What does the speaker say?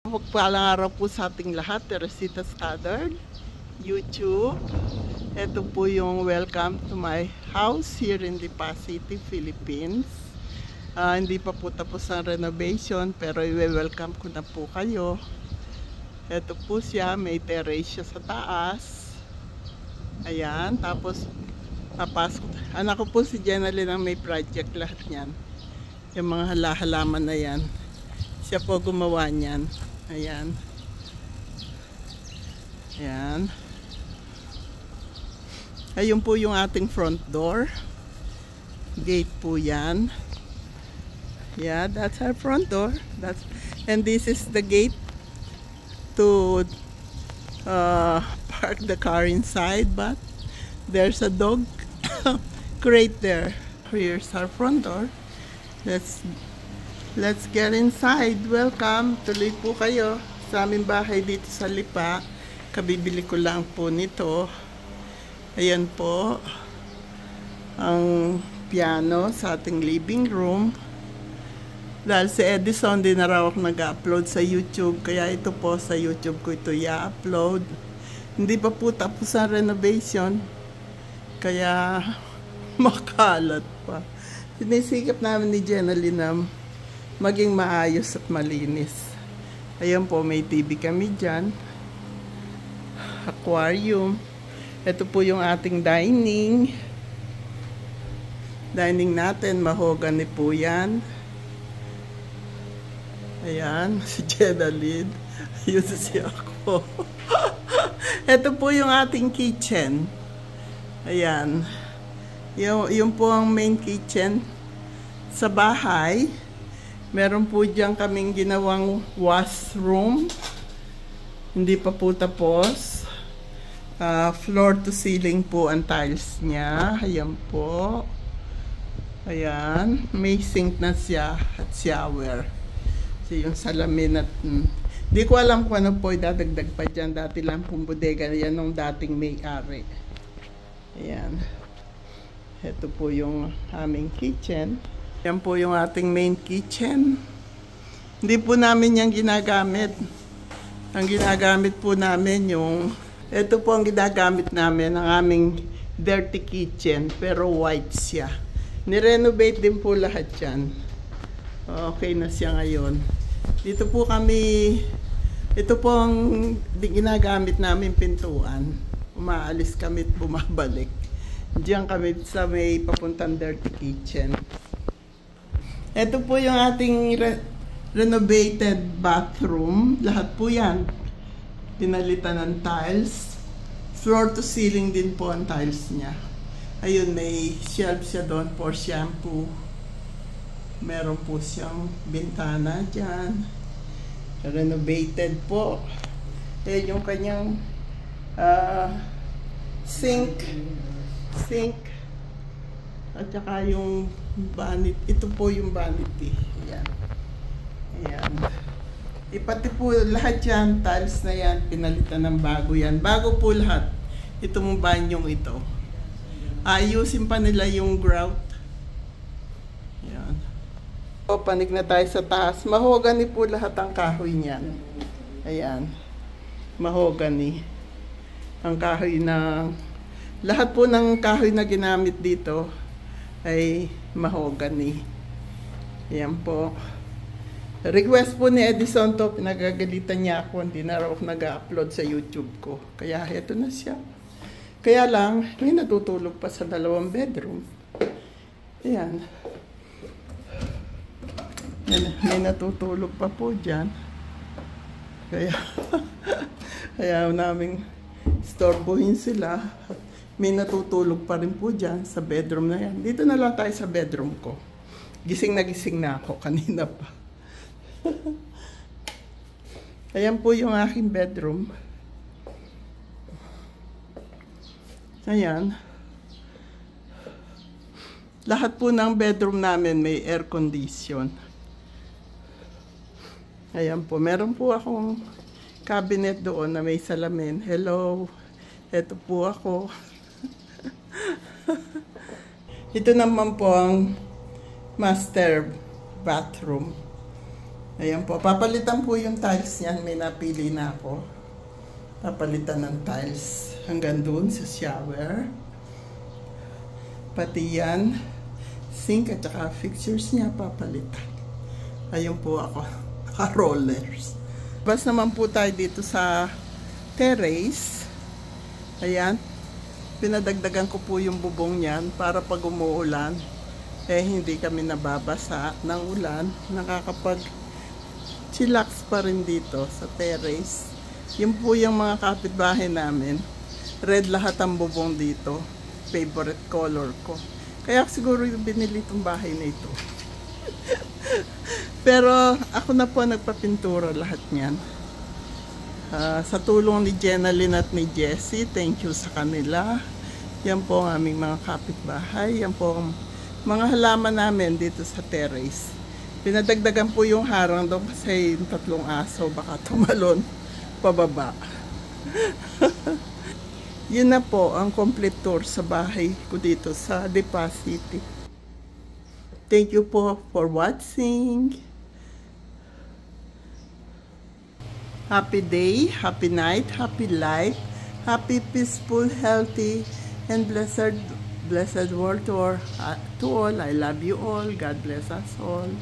Magpalang araw po sa ating lahat, Teresita Stoddard, YouTube. Ito po yung welcome to my house here in Lipa City, Philippines. Hindi pa po tapos ang renovation pero i-welcome ko na po kayo. Ito po siya, may terrace siya sa taas. Ayan, tapos papasok. Anak ko po si Jenalyn ang may project lahat niyan. Yung mga halaman na yan. Siya po gumawa niyan. Ayan. Ayan. Ayun po yung ating front door. Gate po yan. Yeah, that's our front door. And this is the gate to park the car inside. But there's a dog crate there. Here's our front door. Let's get inside. Welcome. Tuloy po kayo sa aming bahay dito sa Lipa. Kabibili ko lang po nito. Ayan po ang piano sa ating living room. Dahil si Edison din na raw ako nag-upload sa YouTube. Kaya ito po sa YouTube ko ito i-upload. Hindi pa po tapos ang renovation. Kaya makalat pa. Sinisikap namin ni Jenalyn na maging maayos at malinis. Ayan po, may TV kami dyan. Aquarium. Ito po yung ating dining. Dining natin, mahogany po yan. Ayan, si Jenalyn. Ayun si ako. Ito po yung ating kitchen. Ayan. Yung po ang main kitchen sa bahay. Meron po dyan kaming ginawang washroom. Hindi pa po tapos. Floor to ceiling po ang tiles niya. Ayan po. Ayan. May sink na siya at shower. So yung salamin at... Di ko alam kung ano po idadagdag pa dyan. Dati lang pong bodega. Yan nung dating may-ari. Ayan. Ito po yung aming kitchen. Yan po yung ating main kitchen. Hindi po namin yan ginagamit. Ang ginagamit po namin yung... Ito po ang ginagamit namin, ang aming dirty kitchen. Pero white siya. Nirenovate din po lahat yan. Okay na siya ngayon. Dito po kami... Ito po ang ginagamit namin pintuan. Umaalis kami at bumabalik. Diyan kami sa may papuntang dirty kitchen. Ito po yung ating renovated bathroom. Lahat po yan. Pinalitan ng tiles. Floor to ceiling din po ang tiles niya. Ayun, may shelf siya doon for shampoo. Meron po siyang bintana dyan. Renovated po. Ayan yung kanyang sink. At saka yung vanity. Ito po yung vanity. Ayan. Ayan. Pati po lahat yan, tiles na yan, pinalitan ng bago yan. Bago po lahat. Itong banyong ito. Ayusin pa nila yung grout. Ayan. O, panig na tayo sa taas. Mahogany po lahat ang kahoy niyan. Ayan. Mahogany. Ang kahoy na... Lahat po ng kahoy na ginamit dito ay mahogany. Ayan po. Request po ni Edison to. Pinagagalitan niya ako. Hindi na raw nag-upload sa YouTube ko. Kaya ito na siya. Kaya lang, may natutulog pa sa 2 bedroom. Ayan. May natutulog pa po dyan. Kaya, ayaw namin istorbohin sila. May natutulog pa rin po dyan sa bedroom na yan. Dito na lang tayo sa bedroom ko. Gising na ako kanina pa. Ayan po yung aking bedroom. Ayan. Lahat po ng bedroom namin may air condition. Ayan po. Meron po akong cabinet doon na may salamin. Hello. Ito po ako. Ito naman po ang master bathroom. Ayan po, papalitan po yung tiles niyan. May napili na ako. Papalitan ng tiles hanggang doon sa shower. Pati yan, sink at saka fixtures niya papalitan. Ayun po ako, naka-rollers. Bas naman po tayo dito sa terrace. Ayan, pinadagdagan ko po yung bubong niyan para pag umuulan, hindi kami nababasa ng ulan. Nakakapag-chillax pa rin dito sa terrace. Yun po yung mga kapitbahay namin. Red lahat ang bubong dito. Favorite color ko. Kaya siguro yung binili itong bahay na ito. Pero ako na po nagpapintura lahat niyan. Sa tulong ni Jenalyn at ni Jessie, thank you sa kanila. Yan po ang aming mga kapitbahay. Yan po ang mga halaman namin dito sa terrace. Pinadagdagan po yung harang doon kasi yung 3 aso baka tumalon pababa. Yun na po ang complete tour sa bahay ko dito sa Lipa City. Thank you po for watching. Happy day, happy night, happy life, happy, peaceful, healthy, and blessed world to all. I love you all. God bless us all.